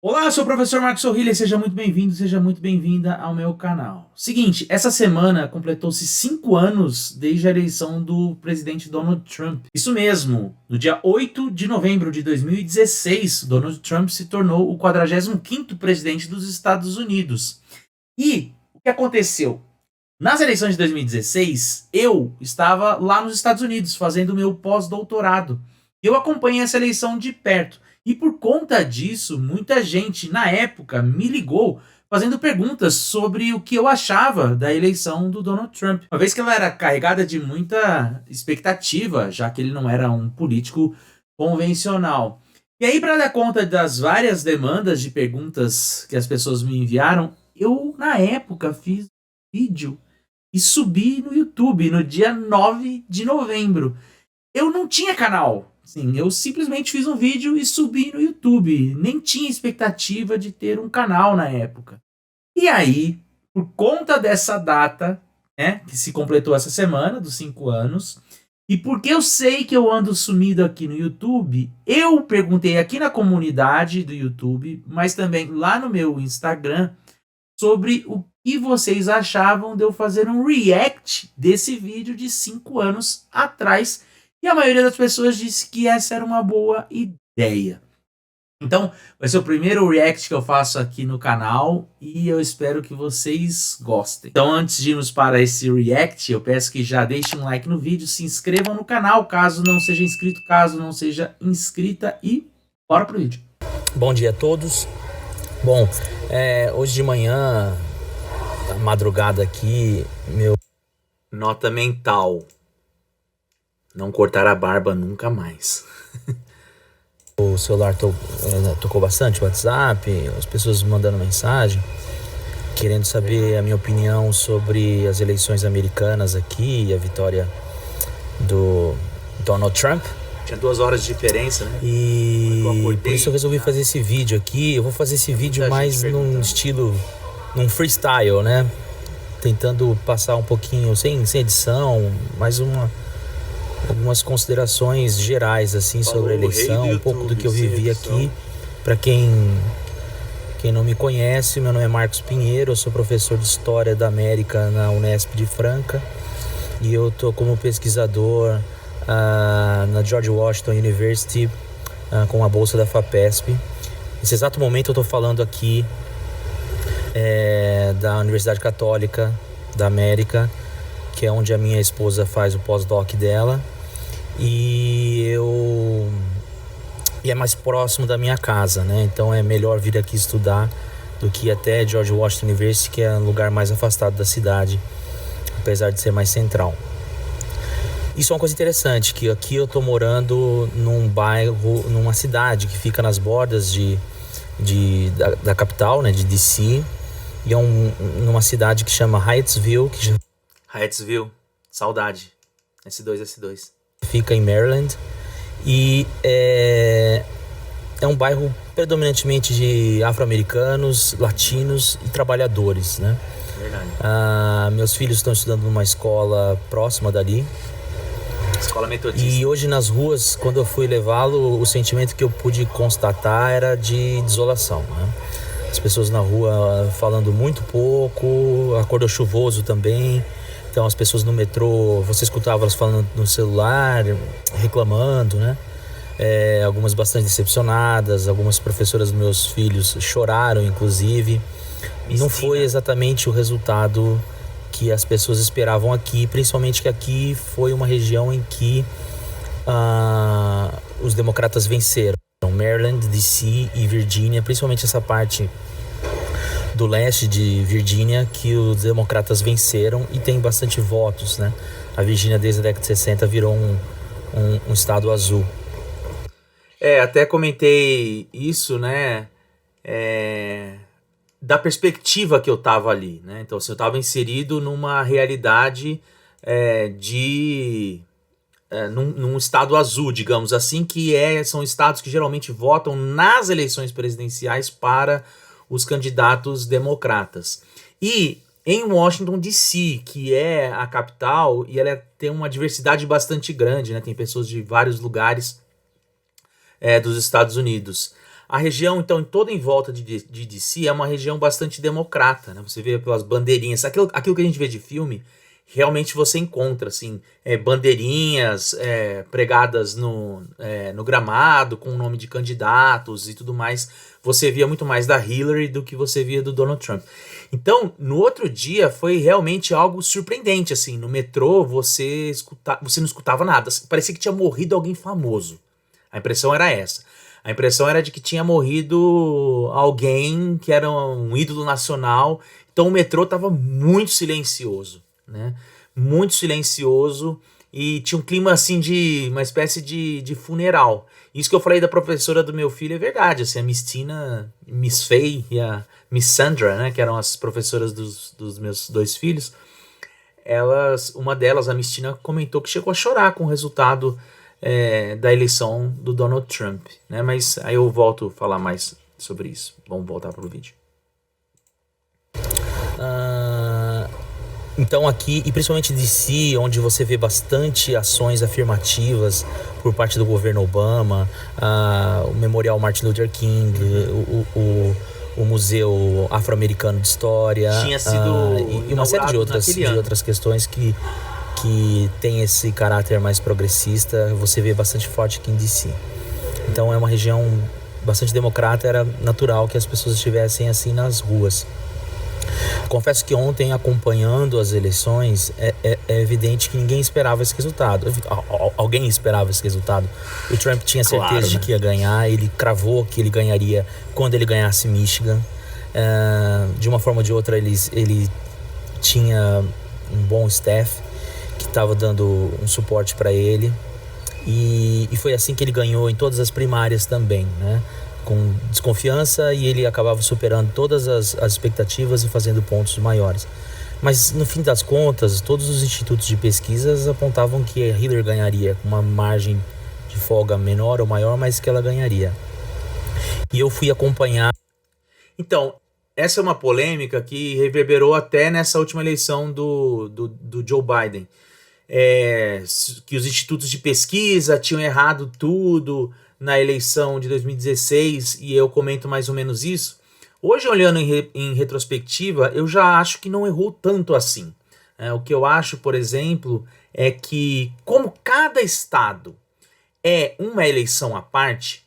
Olá, eu sou o professor Marcos Sorrilha, seja muito bem-vindo, seja muito bem-vinda ao meu canal. Seguinte, essa semana completou-se 5 anos desde a eleição do presidente Donald Trump. Isso mesmo, no dia 8 de novembro de 2016, Donald Trump se tornou o 45º presidente dos Estados Unidos. E o que aconteceu? Nas eleições de 2016, eu estava lá nos Estados Unidos fazendo meu pós-doutorado. Eu acompanhei essa eleição de perto. E por conta disso, muita gente na época me ligou fazendo perguntas sobre o que eu achava da eleição do Donald Trump. Uma vez que ela era carregada de muita expectativa, já que ele não era um político convencional. E aí, para dar conta das várias demandas de perguntas que as pessoas me enviaram, eu, na época, fiz um vídeo e subi no YouTube no dia 9 de novembro. Eu não tinha canal. Sim, eu simplesmente fiz um vídeo e subi no YouTube. Nem tinha expectativa de ter um canal na época. E aí, por conta dessa data, né, que se completou essa semana, dos 5 anos, e porque eu sei que eu ando sumido aqui no YouTube, eu perguntei aqui na comunidade do YouTube, mas também lá no meu Instagram, sobre o que vocês achavam de eu fazer um react desse vídeo de 5 anos atrás. E a maioria das pessoas disse que essa era uma boa ideia. Então, vai ser o primeiro react que eu faço aqui no canal e eu espero que vocês gostem. Então, antes de irmos para esse react, eu peço que já deixem um like no vídeo, se inscrevam no canal caso não seja inscrito, caso não seja inscrita, e bora pro vídeo. Bom dia a todos. Bom, hoje de manhã, madrugada aqui, meu... Nota mental: não cortar a barba nunca mais. O celular tocou bastante, o WhatsApp, as pessoas mandando mensagem, querendo saber a minha opinião sobre as eleições americanas aqui e a vitória do Donald Trump. Tinha 2 horas de diferença, né? E por isso eu resolvi fazer esse vídeo aqui. Eu vou fazer esse vídeo mais num estilo, num freestyle, né? Tentando passar um pouquinho, sem edição, mais algumas considerações gerais, assim, sobre a eleição, um pouco do que eu vivi aqui. Para quem não me conhece, meu nome é Marcos Pinheiro, eu sou professor de História da América na Unesp de Franca. E eu tô como pesquisador na George Washington University, com a bolsa da FAPESP. Nesse exato momento eu estou falando aqui da Universidade Católica da América, que é onde a minha esposa faz o pós-doc dela, e é mais próximo da minha casa, né? Então é melhor vir aqui estudar do que ir até George Washington University, que é um lugar mais afastado da cidade, apesar de ser mais central. Isso é uma coisa interessante, que aqui eu tô morando num bairro, numa cidade que fica nas bordas da capital, né, de DC, e é numa cidade que chama Hyattsville, Hyattsville, saudade. S2. Fica em Maryland, e é um bairro predominantemente de afro-americanos, latinos e trabalhadores, né? Verdade. Meus filhos estão estudando numa escola próxima dali. Escola metodista. E hoje nas ruas, quando eu fui levá-lo, o sentimento que eu pude constatar era de desolação, né? As pessoas na rua falando muito pouco, acordou chuvoso também, então as pessoas no metrô, você escutava elas falando no celular, reclamando, né? Algumas bastante decepcionadas, algumas professoras dos meus filhos choraram, inclusive. E não foi exatamente o resultado que as pessoas esperavam aqui, principalmente que aqui foi uma região em que os democratas venceram. Maryland, DC e Virgínia, principalmente essa parte do leste de Virgínia, que os democratas venceram e tem bastante votos, né? A Virgínia desde a década de 60 virou um estado azul. Até comentei isso, né? Da perspectiva que eu tava ali, né? Então, assim, eu tava inserido numa realidade num estado azul, digamos assim, que são estados que geralmente votam nas eleições presidenciais para os candidatos democratas. E em Washington, D.C., que é a capital, e ela tem uma diversidade bastante grande, né? Tem pessoas de vários lugares dos Estados Unidos. A região, então, toda em volta de DC é uma região bastante democrata, né? Você vê pelas bandeirinhas, aquilo que a gente vê de filme, realmente você encontra, assim, bandeirinhas pregadas no gramado, com o nome de candidatos e tudo mais. Você via muito mais da Hillary do que você via do Donald Trump. Então, no outro dia, foi realmente algo surpreendente, assim, no metrô você não escutava nada, parecia que tinha morrido alguém famoso. A impressão era essa. A impressão era de que tinha morrido alguém que era um ídolo nacional. Então o metrô estava muito silencioso, né? Muito silencioso e tinha um clima assim de uma espécie de funeral. Isso que eu falei da professora do meu filho é verdade. Assim, a Miss Tina, Miss Faye e a Miss Sandra, né, que eram as professoras dos meus 2 filhos, uma delas, a Miss Tina, comentou que chegou a chorar com o resultado da eleição do Donald Trump, né? Mas aí eu volto a falar mais sobre isso. Vamos voltar para o vídeo. Então aqui, e principalmente DC, onde você vê bastante ações afirmativas por parte do governo Obama, o Memorial Martin Luther King, o Museu Afro-Americano de História, tinha sido e uma série de outras questões que tem esse caráter mais progressista, você vê bastante forte aqui em DC. Então é uma região bastante democrata, era natural que as pessoas estivessem assim nas ruas. Confesso que ontem, acompanhando as eleições, é evidente que ninguém esperava esse resultado. Alguém esperava esse resultado. O Trump tinha certeza de que ia ganhar, ele cravou que ele ganharia quando ele ganhasse Michigan. De uma forma ou de outra, ele tinha um bom staff que estava dando um suporte para ele, e foi assim que ele ganhou em todas as primárias também, né? Com desconfiança, e ele acabava superando todas as expectativas e fazendo pontos maiores. Mas no fim das contas, todos os institutos de pesquisas apontavam que a Hillary ganharia com uma margem de folga menor ou maior, mas que ela ganharia. E eu fui acompanhar. Então, essa é uma polêmica que reverberou até nessa última eleição do Joe Biden. Que os institutos de pesquisa tinham errado tudo na eleição de 2016, e eu comento mais ou menos isso. Hoje, olhando em retrospectiva, eu já acho que não errou tanto assim. O que eu acho, por exemplo, é que, como cada estado é uma eleição à parte,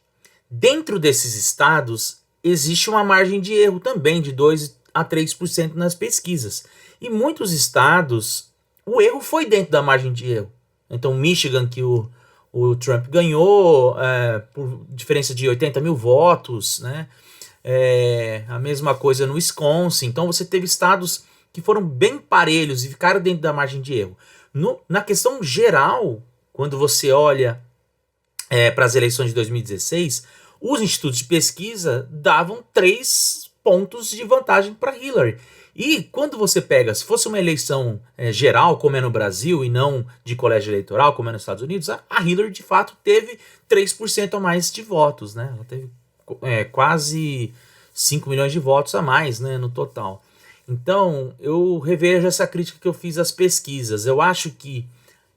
dentro desses estados existe uma margem de erro também de 2 a 3% nas pesquisas. E muitos estados, o erro foi dentro da margem de erro. Então, Michigan, que o Trump ganhou por diferença de 80 mil votos, né? A mesma coisa no Wisconsin. Então, você teve estados que foram bem parelhos e ficaram dentro da margem de erro. Na questão geral, quando você olha para as eleições de 2016, os institutos de pesquisa davam 3 pontos de vantagem para Hillary. E quando você pega, se fosse uma eleição geral, como é no Brasil, e não de colégio eleitoral, como é nos Estados Unidos, a Hillary de fato teve 3% a mais de votos, né? Ela teve quase 5 milhões de votos a mais, né, no total. Então, eu revejo essa crítica que eu fiz às pesquisas. Eu acho que,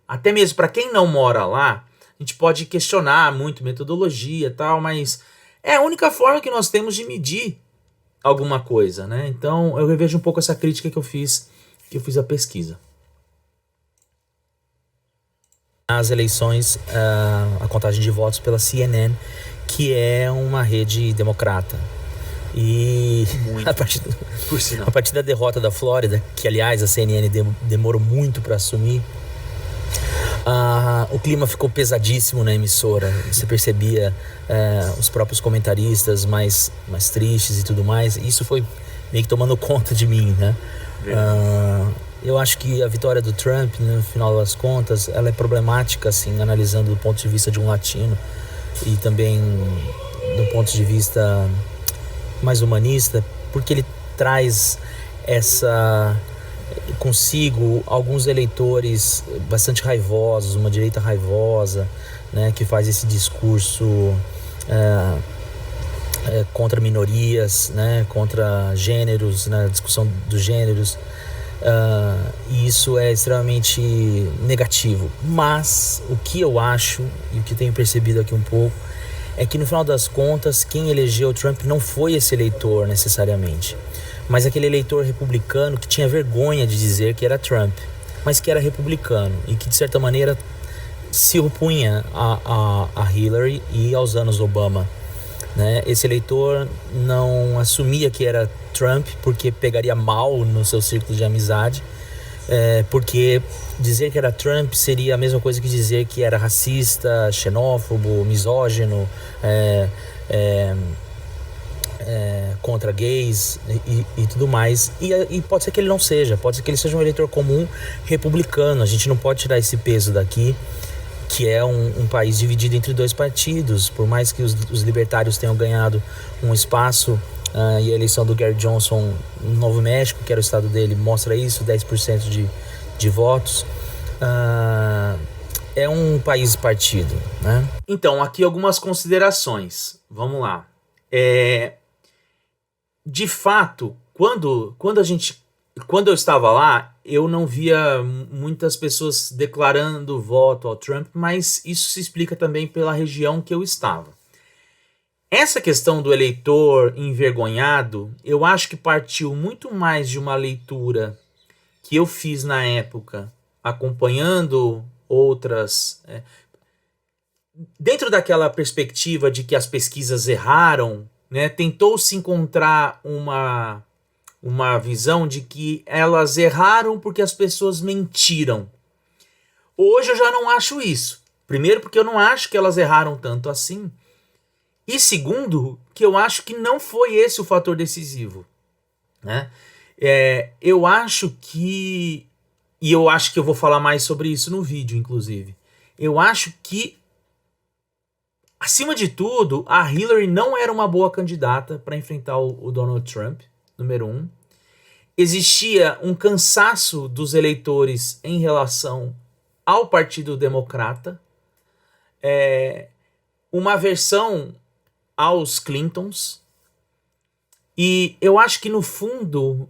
até mesmo para quem não mora lá, a gente pode questionar muito metodologia e tal, mas é a única forma que nós temos de medir alguma coisa, né? Então eu revejo um pouco essa crítica que eu fiz à pesquisa. As eleições, a contagem de votos pela CNN, que é uma rede democrata. E a partir da derrota da Flórida, que aliás a CNN demorou muito para assumir, o clima ficou pesadíssimo na emissora. Você percebia os próprios comentaristas mais tristes e tudo mais. Isso foi meio que tomando conta de mim, né? Eu acho que a vitória do Trump, no final das contas, ela é problemática, assim, analisando do ponto de vista de um latino e também do ponto de vista mais humanista, porque ele traz consigo alguns eleitores bastante raivosos, uma direita raivosa, né, que faz esse discurso contra minorias, né, contra gêneros, né, discussão dos gêneros, e isso é extremamente negativo. Mas o que eu acho, e o que tenho percebido aqui um pouco, é que no final das contas, quem elegeu o Trump não foi esse eleitor necessariamente, mas aquele eleitor republicano que tinha vergonha de dizer que era Trump, mas que era republicano e que de certa maneira se opunha a Hillary e aos anos Obama, né? Esse eleitor não assumia que era Trump porque pegaria mal no seu círculo de amizade, porque dizer que era Trump seria a mesma coisa que dizer que era racista, xenófobo, misógino, contra gays e tudo mais. E pode ser que ele não seja, pode ser que ele seja um eleitor comum republicano. A gente não pode tirar esse peso daqui, que é um país dividido entre dois partidos. Por mais que os libertários tenham ganhado um espaço, e a eleição do Gary Johnson no Novo México, que era o estado dele, mostra isso, 10% de votos. É um país partido, né? Então, aqui algumas considerações. Vamos lá. De fato, quando eu estava lá, eu não via muitas pessoas declarando voto ao Trump, mas isso se explica também pela região que eu estava. Essa questão do eleitor envergonhado, eu acho que partiu muito mais de uma leitura que eu fiz na época, acompanhando outras... dentro daquela perspectiva de que as pesquisas erraram, né, tentou-se encontrar uma visão de que elas erraram porque as pessoas mentiram. Hoje eu já não acho isso. Primeiro, porque eu não acho que elas erraram tanto assim. E segundo, que eu acho que não foi esse o fator decisivo, né? Eu acho que... E eu acho que eu vou falar mais sobre isso no vídeo, inclusive. Eu acho que, acima de tudo, a Hillary não era uma boa candidata para enfrentar o Donald Trump, número 1. Existia um cansaço dos eleitores em relação ao Partido Democrata, uma aversão aos Clintons, e eu acho que no fundo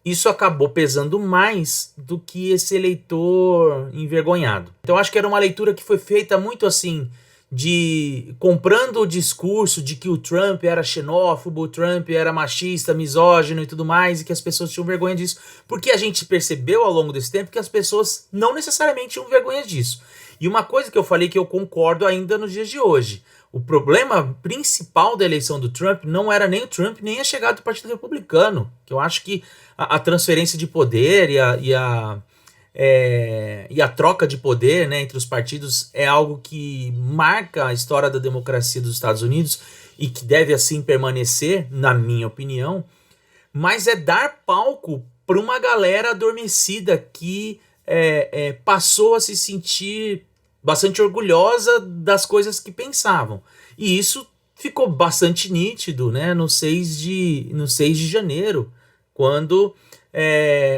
isso acabou pesando mais do que esse eleitor envergonhado. Então eu acho que era uma leitura que foi feita muito assim, comprando o discurso de que o Trump era xenófobo, o Trump era machista, misógino e tudo mais, e que as pessoas tinham vergonha disso, porque a gente percebeu ao longo desse tempo que as pessoas não necessariamente tinham vergonha disso. E uma coisa que eu falei que eu concordo ainda nos dias de hoje: o problema principal da eleição do Trump não era nem o Trump, nem a chegada do Partido Republicano, que eu acho que a transferência de poder e a troca de poder, né, entre os partidos é algo que marca a história da democracia dos Estados Unidos e que deve assim permanecer, na minha opinião, mas é dar palco para uma galera adormecida que passou a se sentir bastante orgulhosa das coisas que pensavam. E isso ficou bastante nítido, né, no 6 de janeiro, quando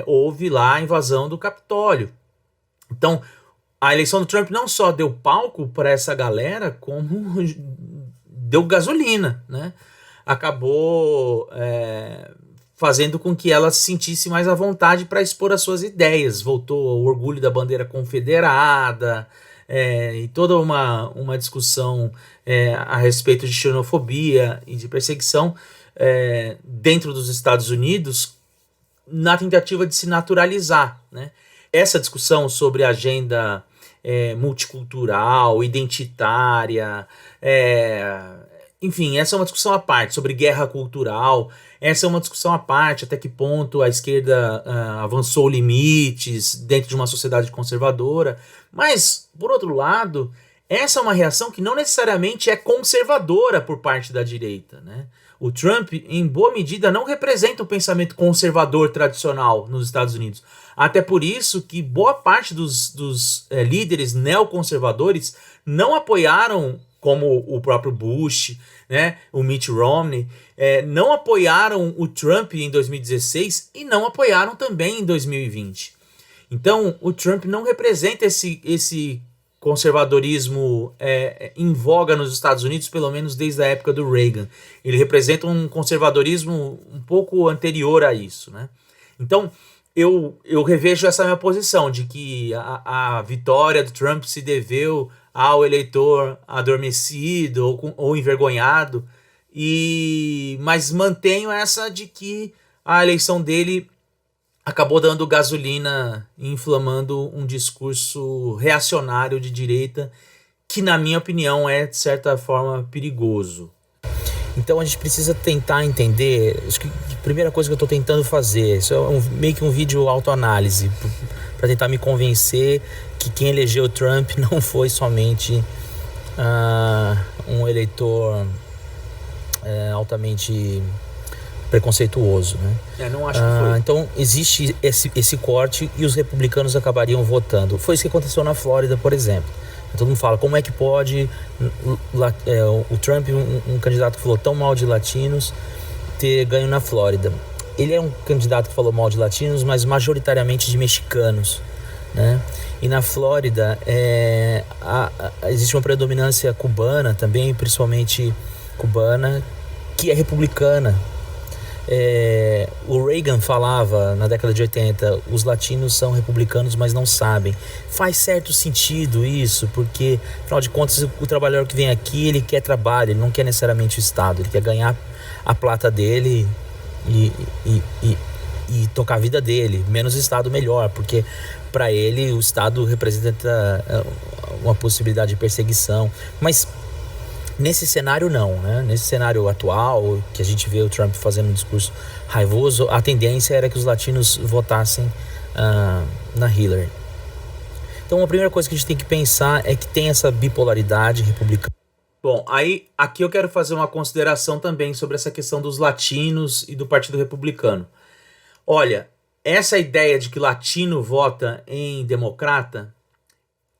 houve lá a invasão do Capitólio. Então, a eleição do Trump não só deu palco para essa galera, como deu gasolina, né? Acabou fazendo com que ela se sentisse mais à vontade para expor as suas ideias. Voltou o orgulho da bandeira confederada, e toda uma discussão a respeito de xenofobia e de perseguição dentro dos Estados Unidos, na tentativa de se naturalizar, né? Essa discussão sobre a agenda multicultural, identitária, enfim, essa é uma discussão à parte. Sobre guerra cultural, essa é uma discussão à parte, até que ponto a esquerda avançou limites dentro de uma sociedade conservadora. Mas, por outro lado, essa é uma reação que não necessariamente é conservadora por parte da direita, né? O Trump, em boa medida, não representa o pensamento conservador tradicional nos Estados Unidos. Até por isso que boa parte dos líderes neoconservadores não apoiaram, como o próprio Bush, né, o Mitt Romney, não apoiaram o Trump em 2016 e não apoiaram também em 2020. Então, o Trump não representa esse conservadorismo em voga nos Estados Unidos, pelo menos desde a época do Reagan. Ele representa um conservadorismo um pouco anterior a isso, né? Então, eu revejo essa minha posição de que a vitória do Trump se deveu ao eleitor adormecido ou envergonhado, mas mantenho essa de que a eleição dele acabou dando gasolina e inflamando um discurso reacionário de direita que, na minha opinião, é, de certa forma, perigoso. Então a gente precisa tentar entender, acho que a primeira coisa que eu estou tentando fazer, isso é meio que um vídeo autoanálise, para tentar me convencer que quem elegeu o Trump não foi somente um eleitor altamente preconceituoso, né? Não acho que foi. Então existe esse corte e os republicanos acabariam votando. Foi isso que aconteceu na Flórida, por exemplo. Todo mundo fala, como é que pode o Trump, um candidato que falou tão mal de latinos, ter ganho na Flórida? Ele é um candidato que falou mal de latinos, mas majoritariamente de mexicanos, né? E na Flórida existe uma predominância cubana também, principalmente cubana, que é republicana. O Reagan falava na década de 80, os latinos são republicanos, mas não sabem. Faz certo sentido isso, porque afinal de contas o trabalhador que vem aqui, ele quer trabalho, ele não quer necessariamente o Estado, ele quer ganhar a plata dele e tocar a vida dele. Menos Estado melhor, porque para ele o Estado representa uma possibilidade de perseguição. Mas nesse cenário não, né? Nesse cenário atual, que a gente vê o Trump fazendo um discurso raivoso, a tendência era que os latinos votassem na Hillary. Então a primeira coisa que a gente tem que pensar é que tem essa bipolaridade republicana. Bom, aqui eu quero fazer uma consideração também sobre essa questão dos latinos e do Partido Republicano. Olha, essa ideia de que latino vota em democrata,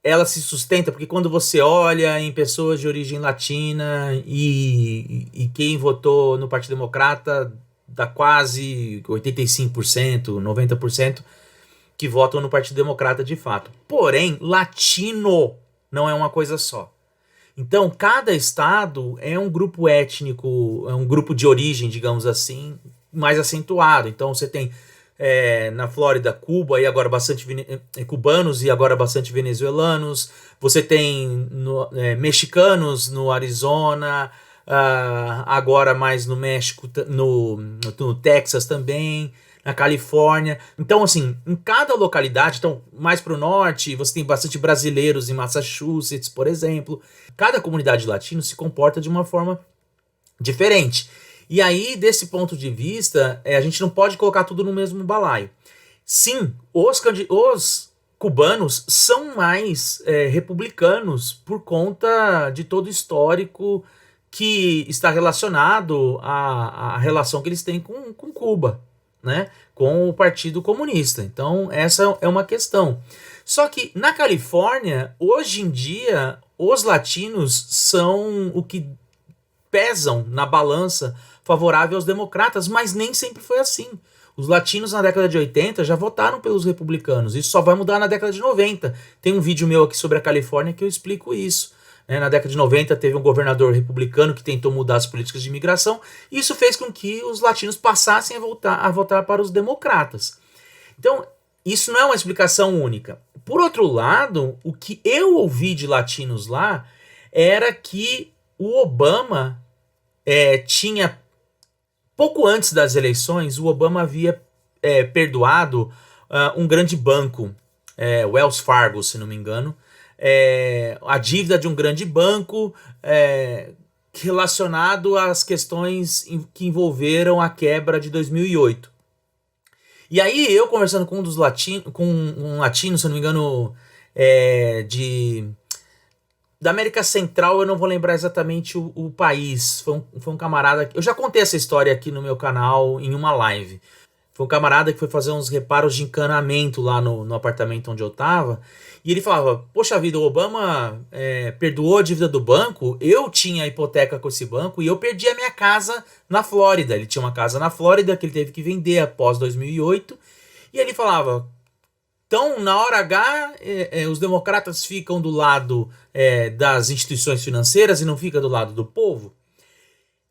ela se sustenta porque quando você olha em pessoas de origem latina e quem votou no Partido Democrata dá quase 85%, 90% que votam no Partido Democrata de fato. Porém, latino não é uma coisa só. Então, cada estado é um grupo étnico, é um grupo de origem, digamos assim, mais acentuado. Então, você tem na Flórida, Cuba, e agora bastante cubanos e agora bastante venezuelanos. Você tem mexicanos no Arizona, agora mais no México, no Texas também, na Califórnia. Então, assim, em cada localidade, então, mais para o norte, você tem bastante brasileiros em Massachusetts, por exemplo. Cada comunidade latina se comporta de uma forma diferente. E aí, desse ponto de vista, a gente não pode colocar tudo no mesmo balaio. Sim, os cubanos são mais republicanos por conta de todo o histórico que está relacionado à relação que eles têm com Cuba, né? Com o Partido Comunista. Então, essa é uma questão. Só que na Califórnia, hoje em dia, os latinos são o que pesam na balança favorável aos democratas, mas nem sempre foi assim. Os latinos na década de 80 já votaram pelos republicanos. Isso só vai mudar na década de 90. Tem um vídeo meu aqui sobre a Califórnia que eu explico isso. Na década de 90 teve um governador republicano que tentou mudar as políticas de imigração. E isso fez com que os latinos passassem a votar para os democratas. Então, isso não é uma explicação única. Por outro lado, o que eu ouvi de latinos lá era que o Obama tinha... Pouco antes das eleições, o Obama havia perdoado um grande banco, Wells Fargo, se não me engano, a dívida de um grande banco relacionado às questões que envolveram a quebra de 2008. E aí eu conversando com um latino, se não me engano, da América Central, eu não vou lembrar exatamente o país. Foi um camarada... Eu já contei essa história aqui no meu canal em uma live. Foi um camarada que foi fazer uns reparos de encanamento lá no apartamento onde eu tava. E ele falava, poxa vida, o Obama perdoou a dívida do banco. Eu tinha hipoteca com esse banco e eu perdi a minha casa na Flórida. Ele tinha uma casa na Flórida que ele teve que vender após 2008. E ele falava... Então, na hora H, os democratas ficam do lado das instituições financeiras e não ficam do lado do povo.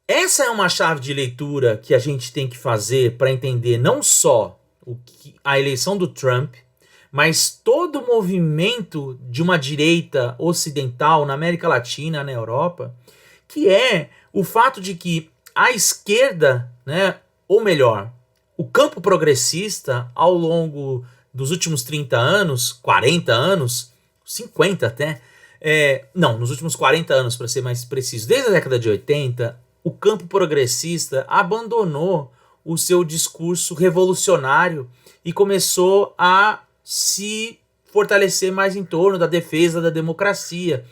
Essa é uma chave de leitura que a gente tem que fazer para entender não só a eleição do Trump, mas todo o movimento de uma direita ocidental na América Latina, na Europa, que é o fato de que a esquerda, né, ou melhor, o campo progressista ao longo dos últimos 30 anos, 40 anos, 50 até, nos últimos 40 anos para ser mais preciso, desde a década de 80, o campo progressista abandonou o seu discurso revolucionário e começou a se fortalecer mais em torno da defesa da democracia.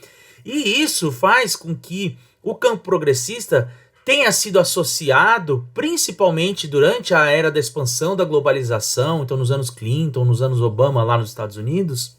E isso faz com que o campo progressista tenha sido associado, principalmente durante a era da expansão da globalização, então nos anos Clinton, nos anos Obama lá nos Estados Unidos,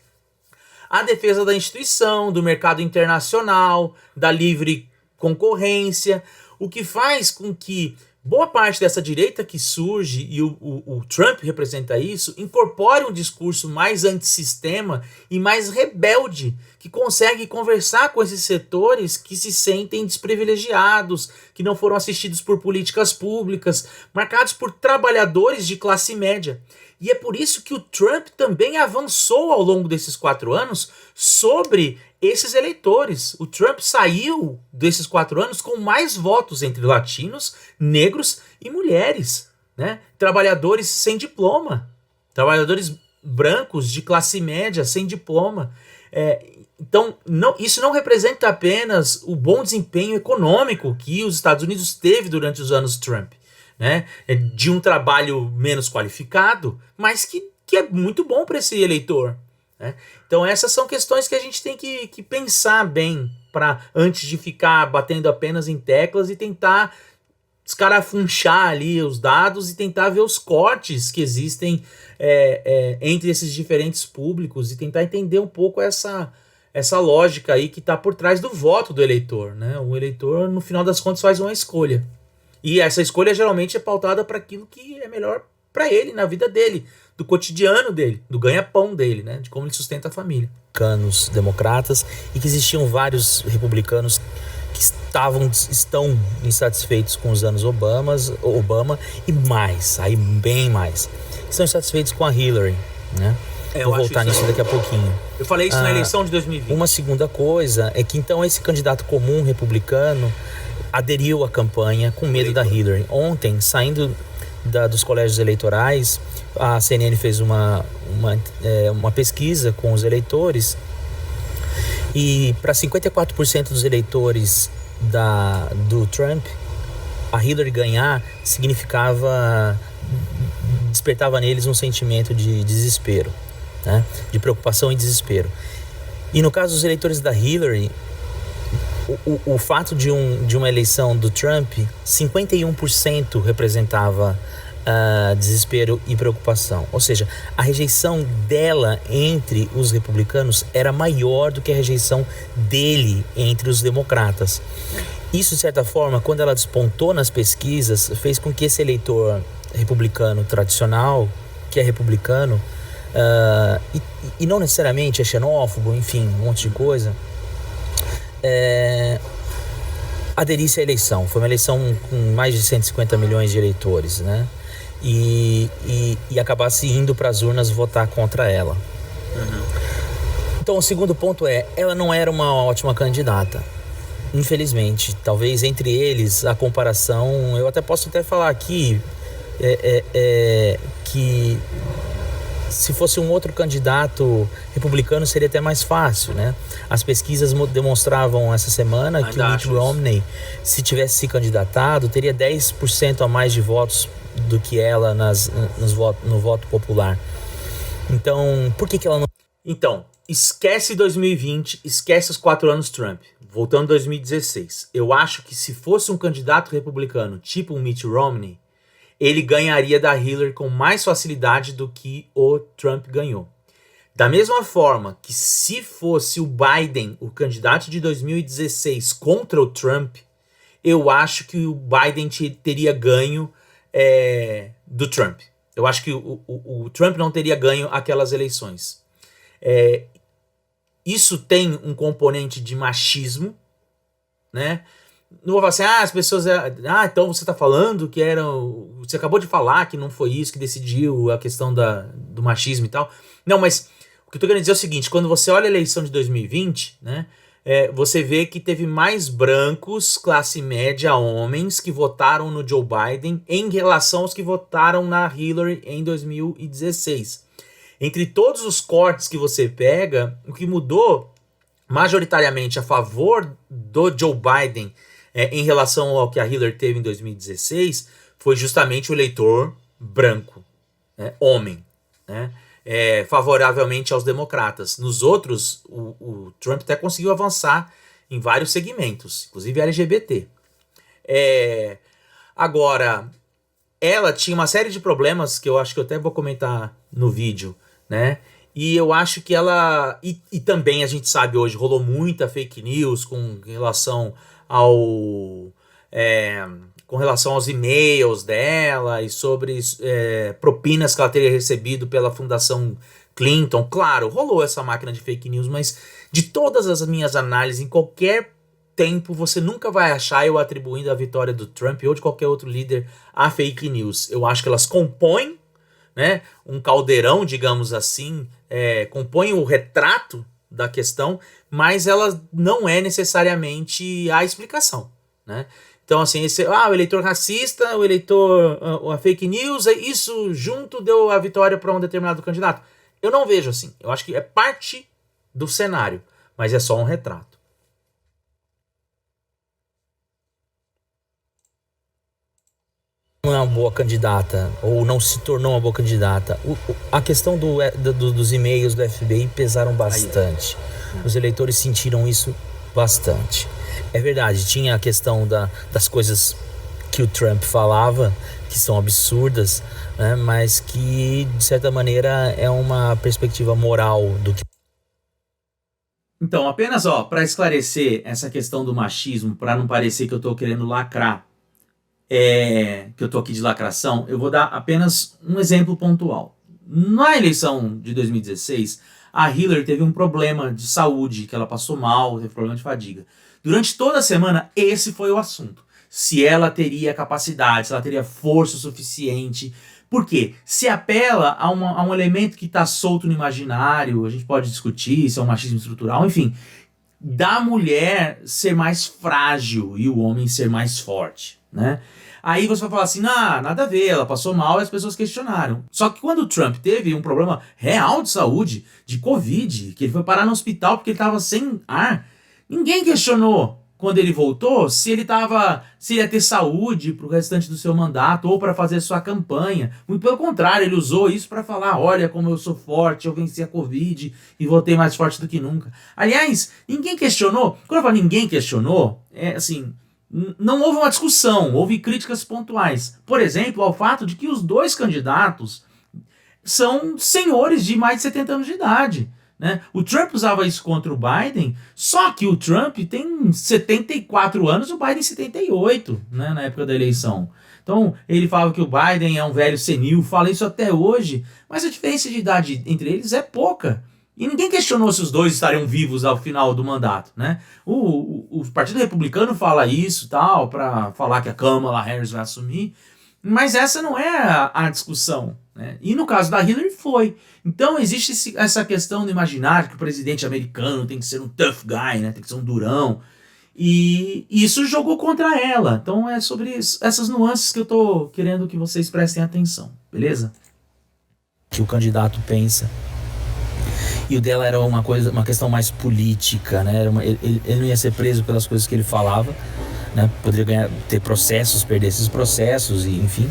à defesa da instituição, do mercado internacional, da livre concorrência, o que faz com que boa parte dessa direita que surge, e o Trump representa isso, incorpore um discurso mais antissistema e mais rebelde, que consegue conversar com esses setores que se sentem desprivilegiados, que não foram assistidos por políticas públicas, marcados por trabalhadores de classe média. E é por isso que o Trump também avançou ao longo desses 4 anos sobre esses eleitores. O Trump saiu desses 4 anos com mais votos entre latinos, negros e mulheres, né? Trabalhadores sem diploma, trabalhadores brancos de classe média sem diploma. Então, isso não representa apenas o bom desempenho econômico que os Estados Unidos teve durante os anos Trump, né? De um trabalho menos qualificado, mas que é muito bom para esse eleitor, né? Então essas são questões que a gente tem que pensar bem antes de ficar batendo apenas em teclas e tentar escarafunchar ali os dados e tentar ver os cortes que existem entre esses diferentes públicos e tentar entender um pouco essa lógica aí que está por trás do voto do eleitor, né? O eleitor, no final das contas, faz uma escolha. E essa escolha geralmente é pautada para aquilo que é melhor para ele, na vida dele, do cotidiano dele, do ganha-pão dele, né? De como ele sustenta a família. Republicanos, democratas, e que existiam vários republicanos que estão insatisfeitos com os anos Obama e mais, aí bem mais. Estão insatisfeitos com a Hillary, né? Vou voltar nisso daqui a pouquinho. Eu falei isso na eleição de 2020. Uma segunda coisa é que então esse candidato comum republicano aderiu à campanha com medo da Hillary. Ontem, saindo dos colégios eleitorais, a CNN fez uma pesquisa com os eleitores e para 54% dos eleitores do Trump, a Hillary ganhar despertava neles um sentimento de desespero, né? De preocupação e desespero. E no caso dos eleitores da Hillary, o fato de uma eleição do Trump, 51% representava desespero e preocupação. Ou seja, a rejeição dela entre os republicanos era maior do que a rejeição dele entre os democratas. Isso, de certa forma, quando ela despontou nas pesquisas, fez com que esse eleitor republicano tradicional, que é republicano, e não necessariamente é xenófobo, enfim, um monte de coisa, aderisse à eleição. Foi uma eleição com mais de 150 milhões de eleitores, né? E acabasse indo para as urnas votar contra ela. Uhum. Então o segundo ponto ela não era uma ótima candidata, infelizmente. Talvez entre eles a comparação, eu posso falar aqui que se fosse um outro candidato republicano seria até mais fácil, né? As pesquisas demonstravam essa semana que o Mitt Romney, se tivesse se candidatado, teria 10% a mais de votos do que ela no voto popular. Então, por que ela não... Então, esquece 2020, esquece os 4 anos Trump. Voltando a 2016. Eu acho que se fosse um candidato republicano, tipo um Mitt Romney, ele ganharia da Hillary com mais facilidade do que o Trump ganhou. Da mesma forma que se fosse o Biden, o candidato de 2016, contra o Trump, eu acho que o Biden teria ganho do Trump. Eu acho que o Trump não teria ganho aquelas eleições. Isso tem um componente de machismo, né? não vou falar assim, as pessoas... então você tá falando que era... Você acabou de falar que não foi isso que decidiu a questão do machismo e tal. Não, mas o que eu tô querendo dizer é o seguinte, quando você olha a eleição de 2020, né, você vê que teve mais brancos, classe média, homens, que votaram no Joe Biden em relação aos que votaram na Hillary em 2016. Entre todos os cortes que você pega, o que mudou majoritariamente a favor do Joe Biden em relação ao que a Hillary teve em 2016 foi justamente o eleitor branco, né, homem, né, favoravelmente aos democratas. Nos outros, o Trump até conseguiu avançar em vários segmentos, inclusive LGBT. Agora, ela tinha uma série de problemas que eu acho que eu até vou comentar no vídeo, né? E eu acho que ela... E também a gente sabe hoje, rolou muita fake news com relação aos e-mails dela e sobre propinas que ela teria recebido pela Fundação Clinton. Claro, rolou essa máquina de fake news, mas de todas as minhas análises, em qualquer tempo, você nunca vai achar eu atribuindo a vitória do Trump ou de qualquer outro líder a fake news. Eu acho que elas compõem, né, um caldeirão, digamos assim, compõem o retrato da questão, mas ela não é necessariamente a explicação, né? Então, assim, o eleitor racista, a fake news, isso junto deu a vitória para um determinado candidato. Eu não vejo assim. Eu acho que é parte do cenário, mas é só um retrato. Não é uma boa candidata, ou não se tornou uma boa candidata. A questão dos e-mails do FBI pesaram bastante. Os eleitores sentiram isso bastante. É verdade, tinha a questão das coisas que o Trump falava, que são absurdas, né, mas que, de certa maneira, é uma perspectiva moral do que... Então, apenas para esclarecer essa questão do machismo, para não parecer que eu estou querendo lacrar, que eu tô aqui de lacração, eu vou dar apenas um exemplo pontual. Na eleição de 2016, a Hillary teve um problema de saúde, que ela passou mal, teve problema de fadiga. Durante toda a semana, esse foi o assunto. Se ela teria capacidade, se ela teria força suficiente. Por quê? Se apela a um elemento que está solto no imaginário, a gente pode discutir se é um machismo estrutural, enfim, da mulher ser mais frágil e o homem ser mais forte, né? Aí você vai falar assim, nada a ver, ela passou mal e as pessoas questionaram. Só que quando o Trump teve um problema real de saúde, de Covid, que ele foi parar no hospital porque ele estava sem ar, ninguém questionou quando ele voltou se ele ia ter saúde para o restante do seu mandato ou para fazer sua campanha. Muito pelo contrário, ele usou isso para falar, olha como eu sou forte, eu venci a Covid e voltei mais forte do que nunca. Aliás, ninguém questionou. Quando eu falo ninguém questionou, não houve uma discussão, houve críticas pontuais. Por exemplo, ao fato de que os dois candidatos são senhores de mais de 70 anos de idade, né? O Trump usava isso contra o Biden, só que o Trump tem 74 anos e o Biden 78, né, na época da eleição. Então, ele falava que o Biden é um velho senil, fala isso até hoje, mas a diferença de idade entre eles é pouca. E ninguém questionou se os dois estariam vivos ao final do mandato, né? O Partido Republicano fala isso, tal, para falar que a Kamala Harris vai assumir, mas essa não é a discussão, né? E no caso da Hillary foi. Então existe essa questão do imaginário que o presidente americano tem que ser um tough guy, né? Tem que ser um durão. E isso jogou contra ela. Então é sobre essas nuances que eu tô querendo que vocês prestem atenção, beleza? Que o candidato pensa. E o dela era uma questão mais política, né? Ele não ia ser preso pelas coisas que ele falava, né? Poderia ter processos, perder esses processos, e enfim.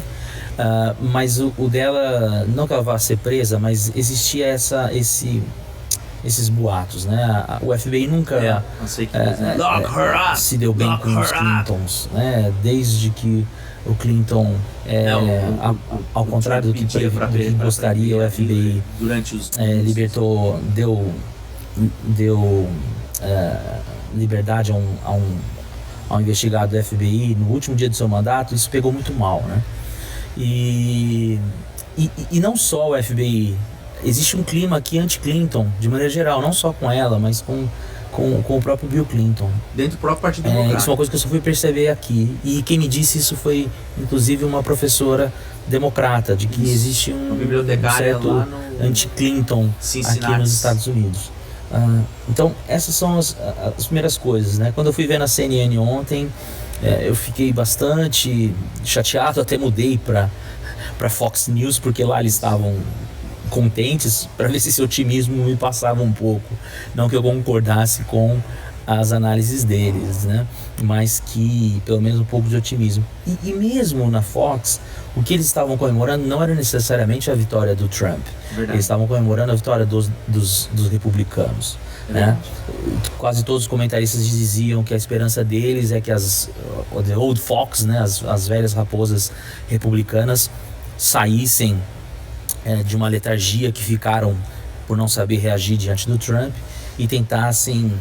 Mas o dela, não que ela vá ser presa, mas existia esses boatos, né? O FBI nunca se deu bem com os Clintons, né? Desde que o Clinton, ao contrário do que gostaria, o FBI deu liberdade a um investigado do FBI no último dia do seu mandato. Isso pegou muito mal, né? E não só o FBI, existe um clima aqui anti-Clinton, de maneira geral, não só com ela, mas com com o próprio Bill Clinton. Dentro do próprio Partido Democrata. Isso é uma coisa que eu só fui perceber aqui. E quem me disse isso foi, inclusive, uma professora democrata, de que existe um certo anti-Clinton aqui nos Estados Unidos. Então, essas são as primeiras coisas, né? Quando eu fui ver na CNN ontem, eu fiquei bastante chateado, até mudei para Fox News, porque lá eles estavam contentes, para ver se esse otimismo me passava um pouco. Não que eu concordasse com as análises deles, né? Mas que pelo menos um pouco de otimismo. E mesmo na Fox, o que eles estavam comemorando não era necessariamente a vitória do Trump. Verdade. Eles estavam comemorando a vitória dos republicanos. Né? Quase todos os comentaristas diziam que a esperança deles é que as the old fox, né? as velhas raposas republicanas saíssem de uma letargia que ficaram por não saber reagir diante do Trump e tentassem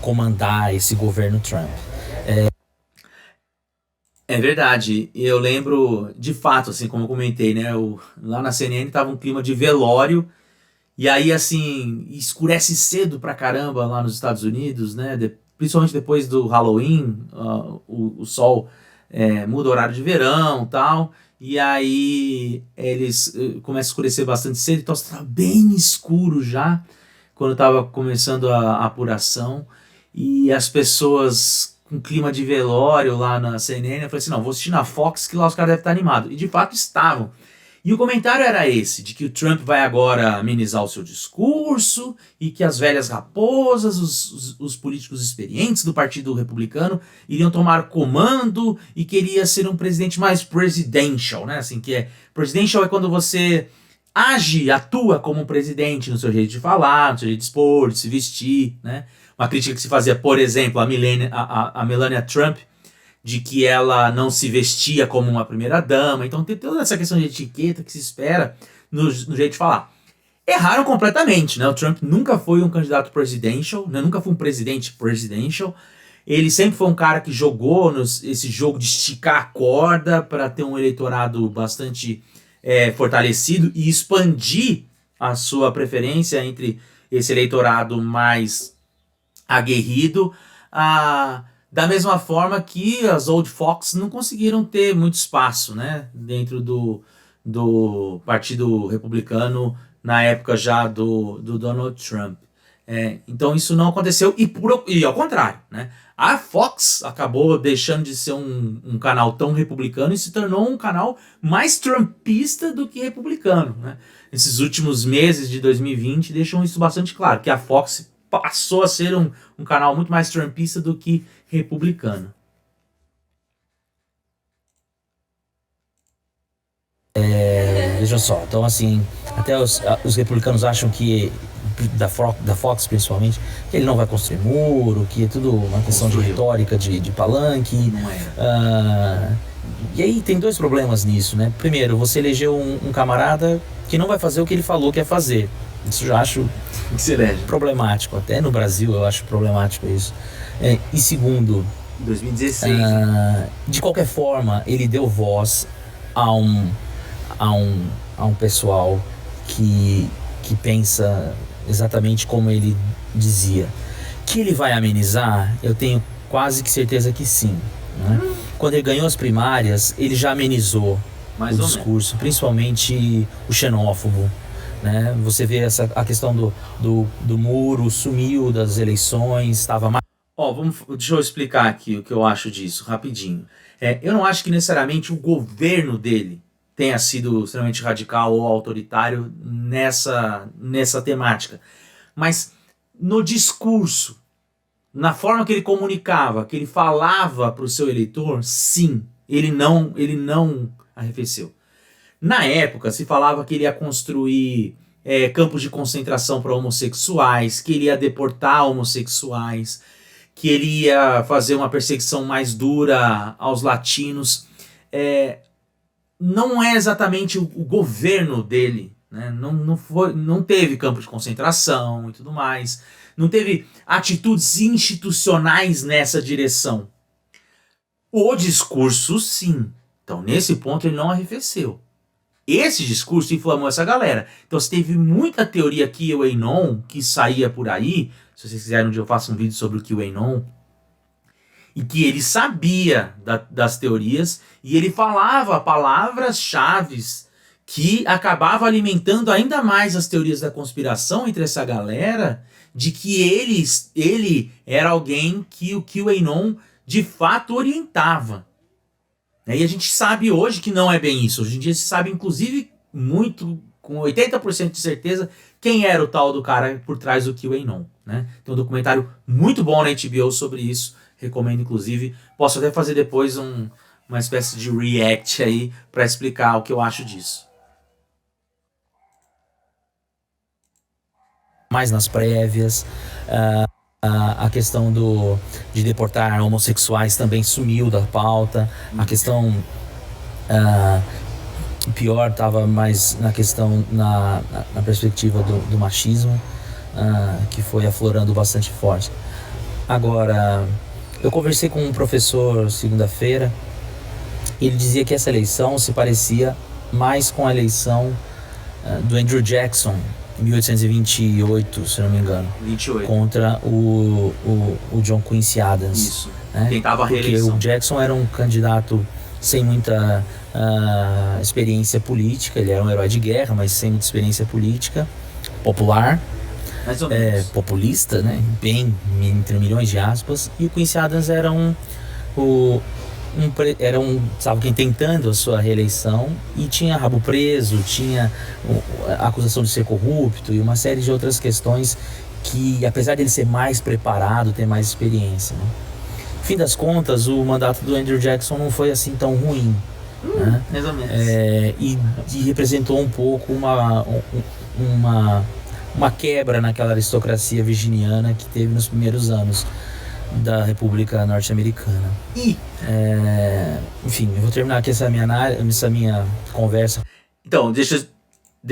comandar esse governo Trump. É verdade, eu lembro de fato, assim como eu comentei, né, lá na CNN tava um clima de velório, e aí assim, escurece cedo pra caramba lá nos Estados Unidos, né, principalmente depois do Halloween, o sol muda o horário de verão e tal, e aí eles começam a escurecer bastante cedo, então estava bem escuro já, quando estava começando a apuração, e as pessoas com clima de velório lá na CNN, eu falei assim, não, vou assistir na Fox, que lá os caras devem estar animados. E de fato estavam. E o comentário era esse, de que o Trump vai agora amenizar o seu discurso, e que as velhas raposas, os políticos experientes do Partido Republicano, iriam tomar comando, e queria ser um presidente mais presidential, né? Assim, que presidential é quando você atua como um presidente no seu jeito de falar, no seu jeito de expor, de se vestir, né? Uma crítica que se fazia, por exemplo, a Melania Trump, de que ela não se vestia como uma primeira-dama. Então tem toda essa questão de etiqueta que se espera no jeito de falar. Erraram completamente, né? O Trump nunca foi um candidato presidential, né? Nunca foi um presidente presidential. Ele sempre foi um cara que jogou esse jogo de esticar a corda para ter um eleitorado bastante fortalecido e expandir a sua preferência entre esse eleitorado mais aguerrido, da mesma forma que as Old Fox não conseguiram ter muito espaço, né, dentro do Partido Republicano na época já do Donald Trump. Então isso não aconteceu, e ao contrário, né, a Fox acabou deixando de ser um canal tão republicano e se tornou um canal mais trumpista do que republicano, né? Esses últimos meses de 2020 deixam isso bastante claro, que a Fox passou a ser um canal muito mais trumpista do que republicano. Veja só, então assim, até os republicanos acham que, da Fox principalmente, que ele não vai construir muro, que é tudo uma questão de retórica, de palanque. Não é. E aí tem dois problemas nisso, né? Primeiro, você elegeu um camarada que não vai fazer o que ele falou que ia fazer. Isso eu já acho problemático. Até no Brasil eu acho problemático isso. E segundo, 2016. De qualquer forma, ele deu voz a um pessoal que pensa exatamente como ele dizia. Que ele vai amenizar, eu tenho quase que certeza que sim, né? Quando ele ganhou as primárias, ele já amenizou o discurso, principalmente o xenófobo. Né? Você vê a questão do muro, sumiu das eleições, estava mais... Deixa eu explicar aqui o que eu acho disso, rapidinho. Eu não acho que necessariamente o governo dele tenha sido extremamente radical ou autoritário nessa temática. Mas no discurso, na forma que ele comunicava, que ele falava para o seu eleitor, sim, ele não arrefeceu. Na época, se falava que ele ia construir campos de concentração para homossexuais, que ele ia deportar homossexuais, que ele ia fazer uma perseguição mais dura aos latinos. Não é exatamente o governo dele, né? Não teve campo de concentração e tudo mais, não teve atitudes institucionais nessa direção. O discurso, sim. Então, nesse ponto, ele não arrefeceu. Esse discurso inflamou essa galera. Então você teve muita teoria QAnon que saía por aí. Se vocês quiserem, um dia eu faço um vídeo sobre o QAnon. E que ele sabia das teorias e ele falava palavras-chave que acabava alimentando ainda mais as teorias da conspiração entre essa galera, de que ele era alguém que o QAnon de fato orientava. E a gente sabe hoje que não é bem isso. Hoje em dia se sabe, inclusive, muito, com 80% de certeza, quem era o tal do cara por trás do QAnon. Né? Tem um documentário muito bom na HBO sobre isso. Recomendo, inclusive. Posso até fazer depois uma espécie de react aí para explicar o que eu acho disso. Mais nas prévias, a questão de deportar homossexuais também sumiu da pauta. A questão pior estava mais na questão, na perspectiva do machismo, que foi aflorando bastante forte. Agora, eu conversei com um professor segunda-feira, ele dizia que essa eleição se parecia mais com a eleição do Andrew Jackson, em 1828, se não me engano, 28. Contra o John Quincy Adams. Isso, né? Tentava a reeleição. Porque o Jackson era um candidato sem muita experiência política, ele era um herói de guerra, mas sem muita experiência política, popular, mais ou menos. Populista, né? Bem, entre milhões de aspas, e o Quincy Adams era sabe quem, tentando a sua reeleição, e tinha rabo preso, tinha a acusação de ser corrupto e uma série de outras questões que, apesar de ele ser mais preparado, ter mais experiência, né? No fim das contas, o mandato do Andrew Jackson não foi assim tão ruim, né? Mais ou menos. E representou um pouco uma quebra naquela aristocracia virginiana que teve nos primeiros anos da República Norte-Americana. Enfim, eu vou terminar aqui essa minha conversa. Então, deixa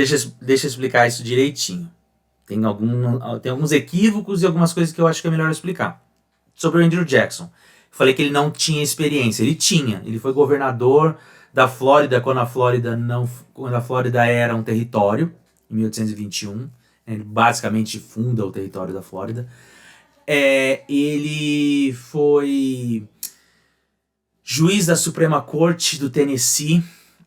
eu explicar isso direitinho. Tem alguns equívocos e algumas coisas que eu acho que é melhor explicar. Sobre o Andrew Jackson, eu falei que ele não tinha experiência. Ele tinha. Ele foi governador da Flórida quando a Flórida era um território, em 1821. Ele basicamente funda o território da Flórida. Ele foi juiz da Suprema Corte do Tennessee,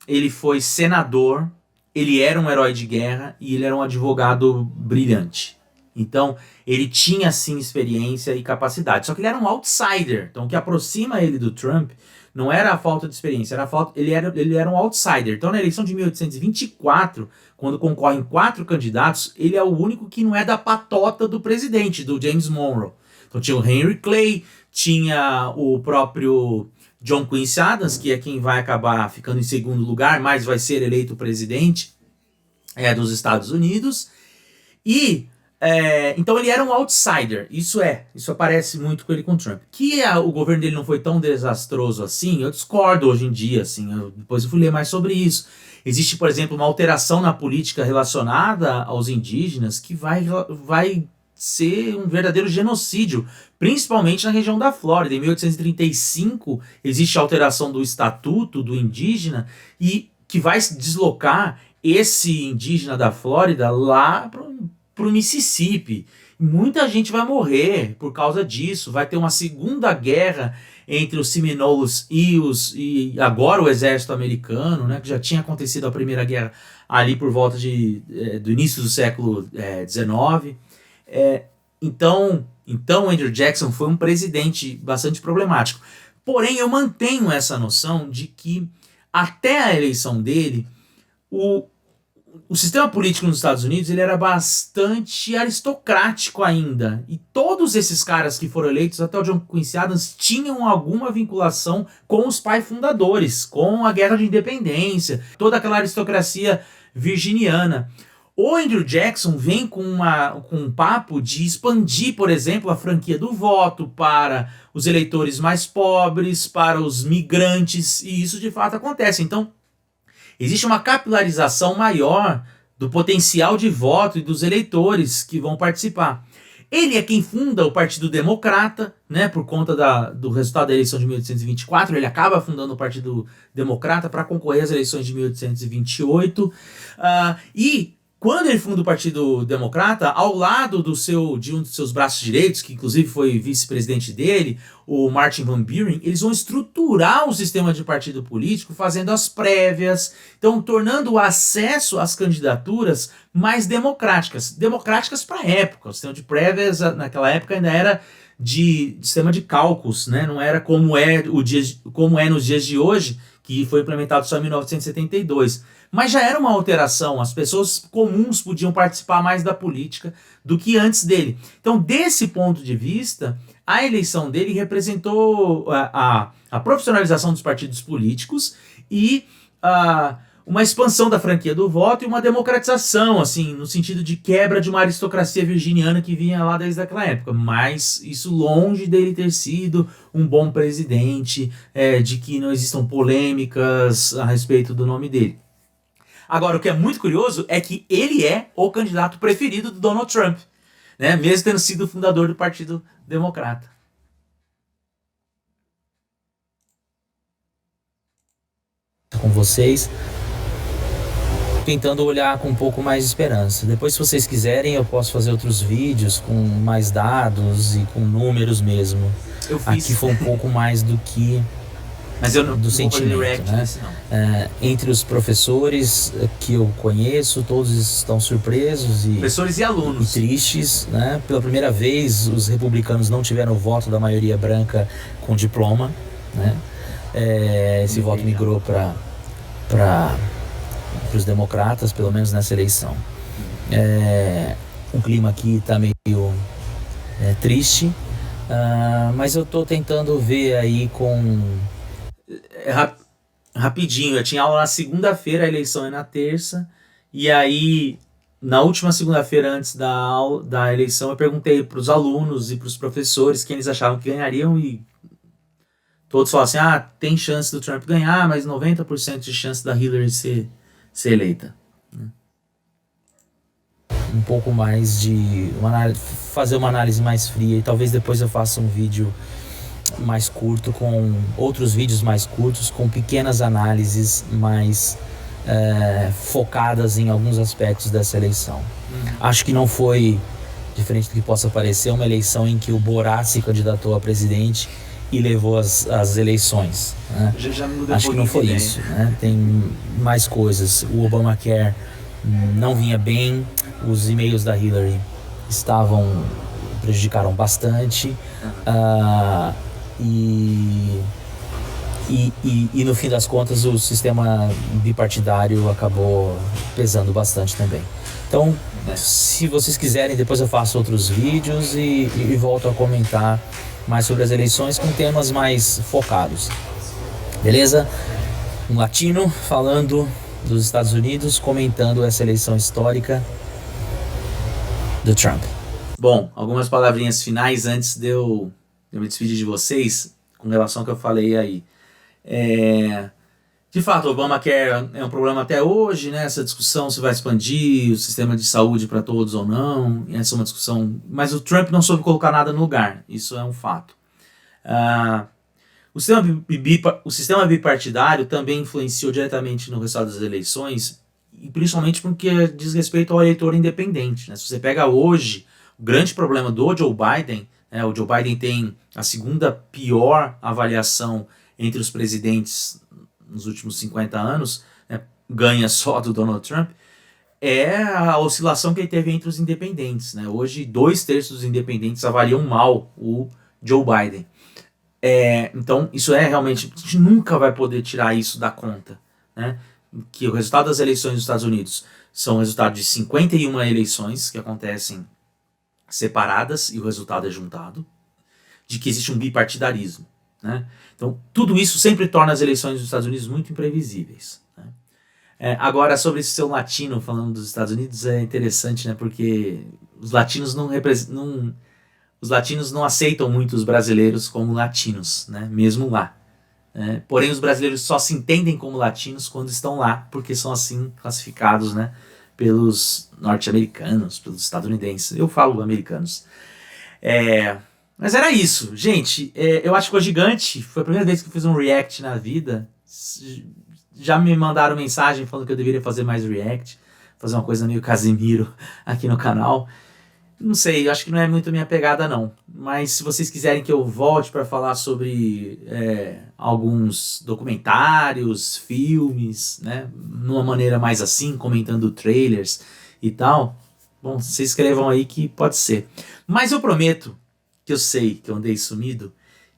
ele foi senador, ele era um herói de guerra e ele era um advogado brilhante. Então, ele tinha sim experiência e capacidade, só que ele era um outsider. Então, o que aproxima ele do Trump não era a falta de experiência, ele era um outsider. Então, na eleição de 1824, quando concorrem 4 candidatos, ele é o único que não é da patota do presidente, do James Monroe. Então, tinha o Henry Clay, tinha o próprio John Quincy Adams, que é quem vai acabar ficando em segundo lugar, mas vai ser eleito presidente dos Estados Unidos. E então ele era um outsider, isso aparece muito com ele com o Trump. Que o governo dele não foi tão desastroso assim, eu discordo hoje em dia, assim, depois eu fui ler mais sobre isso. Existe, por exemplo, uma alteração na política relacionada aos indígenas que vai ser um verdadeiro genocídio, principalmente na região da Flórida. Em 1835 existe a alteração do Estatuto do Indígena e que vai deslocar esse indígena da Flórida lá para o Mississippi. Muita gente vai morrer por causa disso. Vai ter uma segunda guerra entre os Seminoles e agora o exército americano, né, que já tinha acontecido a primeira guerra ali por volta do início do século XIX. Então Andrew Jackson foi um presidente bastante problemático. Porém, eu mantenho essa noção de que até a eleição dele, o sistema político nos Estados Unidos ele era bastante aristocrático ainda. E todos esses caras que foram eleitos, até o John Quincy Adams, tinham alguma vinculação com os pais fundadores, com a Guerra de Independência, toda aquela aristocracia virginiana. O Andrew Jackson vem com um papo de expandir, por exemplo, a franquia do voto para os eleitores mais pobres, para os migrantes, e isso de fato acontece. Então, existe uma capilarização maior do potencial de voto e dos eleitores que vão participar. Ele é quem funda o Partido Democrata, né, por conta do resultado da eleição de 1824, ele acaba fundando o Partido Democrata para concorrer às eleições de 1828, e quando ele funda o Partido Democrata, ao lado de um dos seus braços direitos, que inclusive foi vice-presidente dele, o Martin Van Buren, eles vão estruturar o sistema de partido político, fazendo as prévias, então tornando o acesso às candidaturas mais democráticas. Democráticas para a época. O sistema de prévias naquela época ainda era de sistema de cálculos, né? Não era como é nos dias de hoje, que foi implementado só em 1972. Mas já era uma alteração, as pessoas comuns podiam participar mais da política do que antes dele. Então, desse ponto de vista, a eleição dele representou a profissionalização dos partidos políticos e uma expansão da franquia do voto e uma democratização, assim, no sentido de quebra de uma aristocracia virginiana que vinha lá desde aquela época. Mas isso longe dele ter sido um bom presidente, de que não existam polêmicas a respeito do nome dele. Agora, o que é muito curioso é que ele é o candidato preferido do Donald Trump, né? Mesmo tendo sido o fundador do Partido Democrata. Com vocês, tentando olhar com um pouco mais de esperança. Depois, se vocês quiserem, eu posso fazer outros vídeos com mais dados e com números mesmo. Aqui foi um pouco mais do que... Mas eu não do sentimento, né? Entre os professores que eu conheço, todos estão surpresos professores e alunos e tristes, né? Pela primeira vez, os republicanos não tiveram o voto da maioria branca com diploma, né? Esse voto migrou para os democratas, pelo menos nessa eleição. O clima aqui está meio triste, mas eu estou tentando ver aí com... Rapidinho, eu tinha aula na segunda-feira, a eleição é na terça, e aí na última segunda-feira antes da eleição eu perguntei para os alunos e para os professores quem eles achavam que ganhariam, e todos falaram assim, tem chance do Trump ganhar, mas 90% de chance da Hillary ser eleita. Um pouco mais de fazer uma análise mais fria, e talvez depois eu faça um vídeo mais curto, com outros vídeos mais curtos, com pequenas análises mais focadas em alguns aspectos dessa eleição. Acho que não foi, diferente do que possa parecer, uma eleição em que o Borat se candidatou a presidente e levou as eleições, né? Acho que não foi isso, né? Tem mais coisas. O Obamacare não vinha bem, os e-mails da Hillary prejudicaram bastante, e no fim das contas o sistema bipartidário acabou pesando bastante também. Então, se vocês quiserem, depois eu faço outros vídeos e volto a comentar mais sobre as eleições com temas mais focados. Beleza? Um latino falando dos Estados Unidos, comentando essa eleição histórica do Trump. Bom, algumas palavrinhas finais antes de eu me despedir de vocês com relação ao que eu falei aí. De fato, o Obamacare é um problema até hoje, né? Essa discussão se vai expandir o sistema de saúde para todos ou não. Essa é uma discussão, mas o Trump não soube colocar nada no lugar. Isso é um fato. O sistema bipartidário também influenciou diretamente no resultado das eleições, e principalmente porque diz respeito ao eleitor independente, né? Se você pega hoje, o grande problema do Joe Biden, o Joe Biden tem a segunda pior avaliação entre os presidentes nos últimos 50 anos, né, ganha só do Donald Trump, é a oscilação que ele teve entre os independentes, né? Hoje, 2/3 dos independentes avaliam mal o Joe Biden. Então, isso realmente... A gente nunca vai poder tirar isso da conta, né? Que o resultado das eleições dos Estados Unidos são o resultado de 51 eleições que acontecem separadas e o resultado é juntado, de que existe um bipartidarismo, né? Então, tudo isso sempre torna as eleições dos Estados Unidos muito imprevisíveis, né? Agora, sobre esse seu latino falando dos Estados Unidos, é interessante, né? Porque os latinos os latinos não aceitam muito os brasileiros como latinos, né? Mesmo lá. Porém, os brasileiros só se entendem como latinos quando estão lá, porque são assim classificados, né? Pelos norte-americanos, pelos estadunidenses. Eu falo americanos. Mas era isso. Gente, eu acho que ficou gigante. Foi a primeira vez que eu fiz um react na vida. Já me mandaram mensagem falando que eu deveria fazer mais react. Fazer uma coisa meio Casimiro aqui no canal. Não sei, eu acho que não é muito minha pegada não. Mas se vocês quiserem que eu volte para falar sobre alguns documentários, filmes, né, numa maneira mais assim, comentando trailers e tal, bom, vocês escrevam aí que pode ser. Mas eu prometo, que eu sei que eu andei sumido,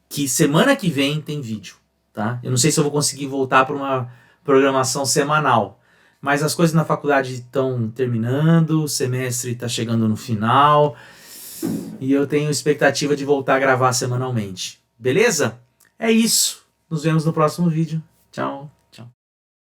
que semana que vem tem vídeo, tá? Eu não sei se eu vou conseguir voltar para uma programação semanal. Mas as coisas na faculdade estão terminando, o semestre está chegando no final e eu tenho expectativa de voltar a gravar semanalmente. Beleza? É isso. Nos vemos no próximo vídeo. Tchau.